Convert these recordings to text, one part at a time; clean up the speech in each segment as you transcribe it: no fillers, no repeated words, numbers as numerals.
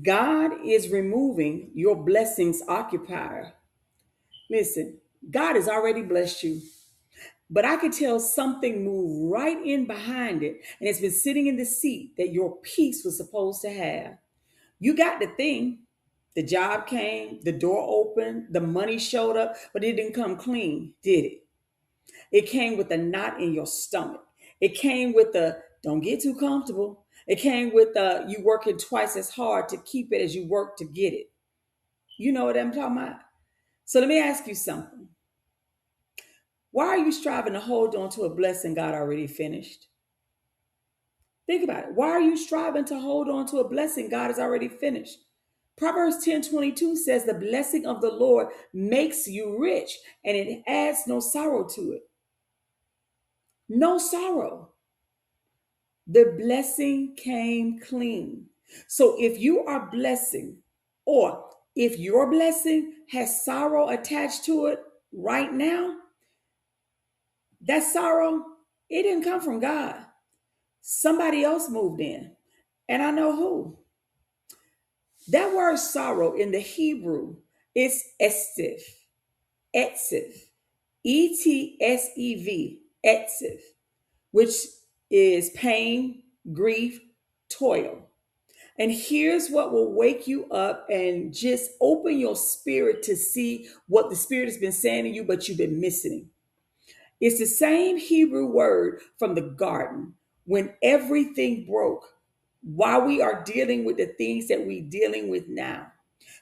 God is removing your blessings occupier. Listen, God has already blessed you, but I could tell something moved right in behind it, and it's been sitting in the seat that your peace was supposed to have. You got the thing. The job came, the door opened, the money showed up, but it didn't come clean, did it? It came with a knot in your stomach. It came with the don't get too comfortable. It came with the you working twice as hard to keep it as you work to get it. You know what I'm talking about? So let me ask you something. Why are you striving to hold on to a blessing God already finished? Think about it. Why are you striving to hold on to a blessing God has already finished? Proverbs 10:22 says the blessing of the Lord makes you rich and it adds no sorrow to it. No sorrow. The blessing came clean. So if you are blessing, or if your blessing has sorrow attached to it right now, that sorrow, it didn't come from God. Somebody else moved in. And I know who. That word sorrow in the Hebrew is Etsev. Etsev. Etsev. Etsev, which is pain, grief, toil. And here's what will wake you up and just open your spirit to see what the Spirit has been saying to you, but you've been missing. It's the same Hebrew word from the garden when everything broke, while we are dealing with the things that we're dealing with now.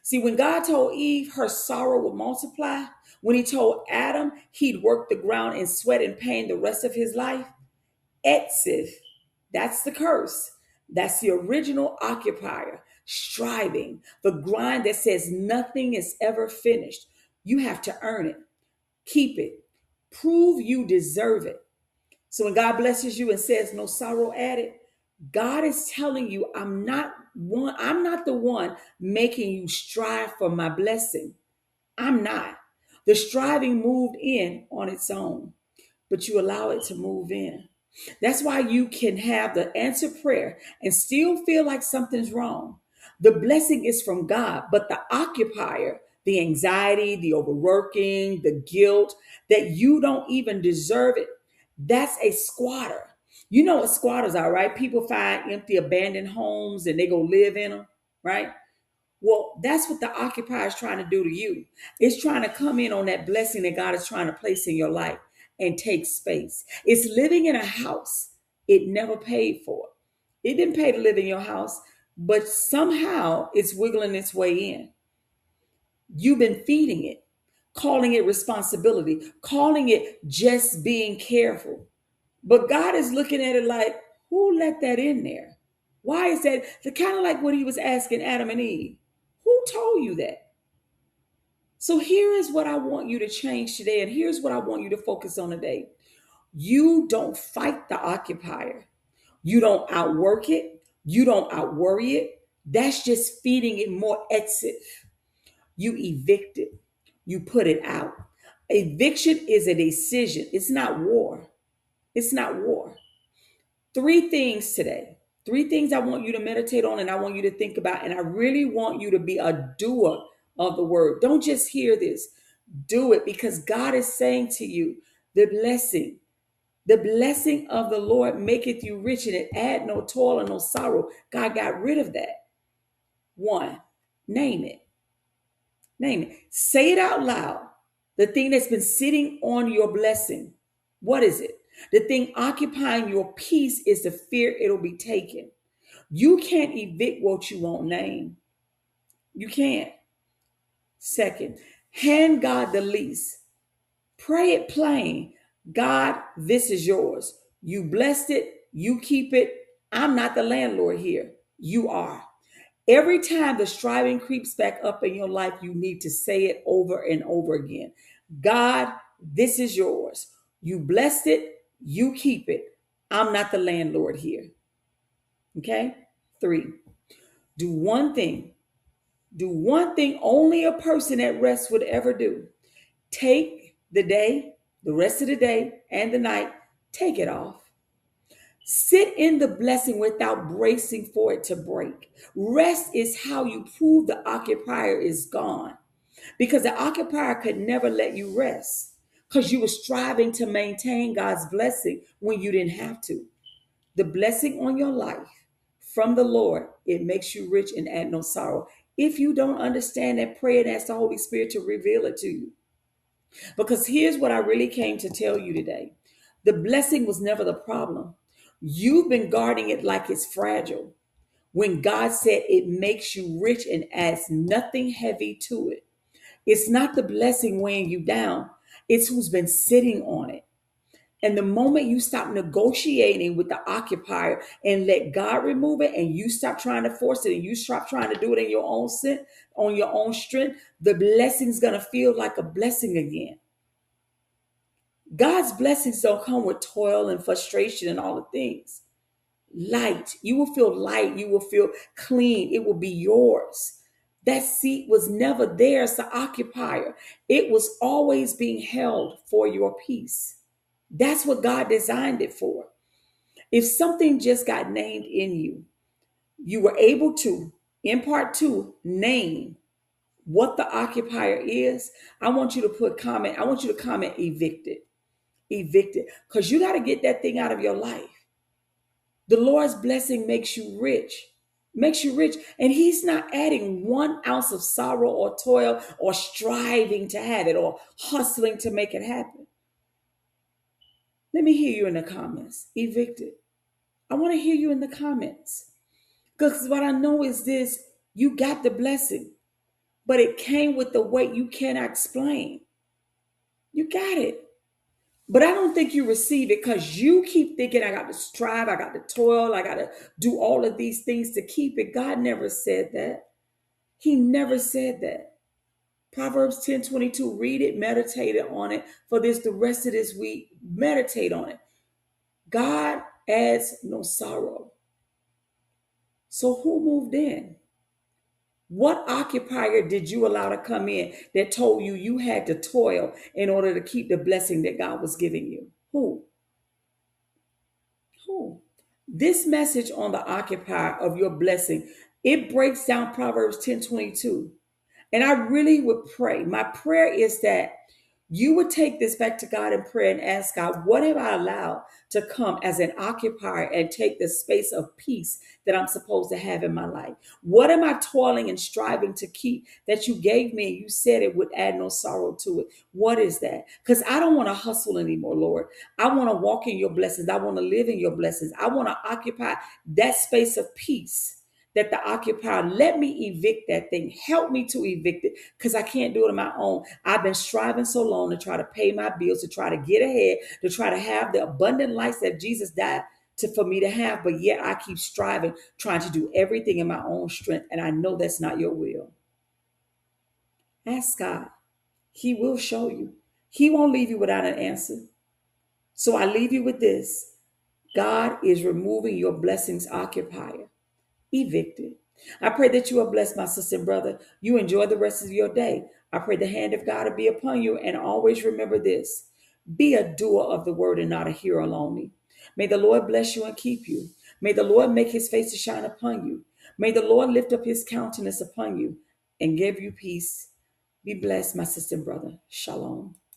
See, when God told Eve her sorrow would multiply, when he told Adam he'd work the ground in sweat and pain the rest of his life, Etsev, that's the curse. That's the original occupier, striving, the grind that says nothing is ever finished. You have to earn it, keep it, prove you deserve it. So when God blesses you and says no sorrow added, God is telling you, I'm not the one making you strive for my blessing. I'm not. The striving moved in on its own, but you allow it to move in. That's why you can have the answered prayer and still feel like something's wrong. The blessing is from God, but the occupier, the anxiety, the overworking, the guilt that you don't even deserve it, that's a squatter. You know what squatters are, right? People find empty, abandoned homes and they go live in them, right? Well, that's what the occupier is trying to do to you. It's trying to come in on that blessing that God is trying to place in your life and take space. It's living in a house it never paid for. It didn't pay to live in your house, but somehow it's wiggling its way in. You've been feeding it, calling it responsibility, calling it just being careful. But God is looking at it like, who let that in there? Why is that? The kind of like what he was asking Adam and Eve. Who told you that? So here is what I want you to change today, and here's what I want you to focus on today. You don't fight the occupier. You don't outwork it. You don't outworry it. That's just feeding it more Etsev. You evict it. You put it out. Eviction is a decision. It's not war. It's not war. Three things today. Three things I want you to meditate on and I want you to think about. And I really want you to be a doer of the word. Don't just hear this. Do it because God is saying to you, the blessing of the Lord maketh you rich and it add no toil and no sorrow. God got rid of that. One, name it. Name it. Say it out loud. The thing that's been sitting on your blessing. What is it? The thing occupying your peace is the fear it'll be taken. You can't evict what you won't name. You can't. Second, hand God the lease. Pray it plain. God, this is yours. You blessed it. You keep it. I'm not the landlord here. You are. Every time the striving creeps back up in your life, you need to say it over and over again. God, this is yours. You blessed it. You keep it. I'm not the landlord here. Okay? 3, do one thing. Do one thing only a person at rest would ever do. Take the day, the rest of the day and the night, take it off. Sit in the blessing without bracing for it to break. Rest is how you prove the occupier is gone, because the occupier could never let you rest because you were striving to maintain God's blessing when you didn't have to. The blessing on your life from the Lord, it makes you rich and add no sorrow. If you don't understand that, pray and ask the Holy Spirit to reveal it to you. Because here's what I really came to tell you today: the blessing was never the problem. You've been guarding it like it's fragile, when God said it makes you rich and adds nothing heavy to it. It's not the blessing weighing you down, it's who's been sitting on it. And the moment you stop negotiating with the occupier and let God remove it, and you stop trying to force it, and you stop trying to do it in your own sin, on your own strength, the blessing's gonna feel like a blessing again. God's blessings don't come with toil and frustration and all the things. Light. You will feel light. You will feel clean. It will be yours. That seat was never theirs to occupier. It was always being held for your peace. That's what God designed it for. If something just got named in you, you were able to, in part two, name what the occupier is. I want you to comment evicted. Evicted. Because you got to get that thing out of your life. The Lord's blessing makes you rich. Makes you rich. And He's not adding 1 ounce of sorrow or toil or striving to have it or hustling to make it happen. Let me hear you in the comments. Evicted. I want to hear you in the comments. Because what I know is this: you got the blessing, but it came with the weight you cannot explain. You got it. But I don't think you receive it because you keep thinking, I got to strive, I got to toil, I got to do all of these things to keep it. God never said that. He never said that. Proverbs 10:22, read it, meditate on it. For this, the rest of this week, meditate on it. God adds no sorrow. So who moved in? What occupier did you allow to come in that told you you had to toil in order to keep the blessing that God was giving you? Who? Who? This message on the occupier of your blessing, it breaks down Proverbs 10:22. And I really would pray. My prayer is that you would take this back to God in prayer and ask God, what have I allowed to come as an occupier and take the space of peace that I'm supposed to have in my life? What am I toiling and striving to keep that you gave me and you said it would add no sorrow to it? What is that? Because I don't want to hustle anymore, Lord. I want to walk in your blessings. I want to live in your blessings. I want to occupy that space of peace that the occupier, let me evict that thing. Help me to evict it because I can't do it on my own. I've been striving so long to try to pay my bills, to try to get ahead, to try to have the abundant life that Jesus died for me to have. But yet I keep striving, trying to do everything in my own strength. And I know that's not your will. Ask God. He will show you. He won't leave you without an answer. So I leave you with this. God is removing your blessings occupier. Evicted. I pray that you are blessed, my sister and brother. You enjoy the rest of your day. I pray the hand of God will be upon you. And always remember this: be a doer of the word and not a hearer only. May the Lord bless you and keep you. May the Lord make his face to shine upon you. May the Lord lift up his countenance upon you and give you peace. Be blessed, my sister and brother. Shalom.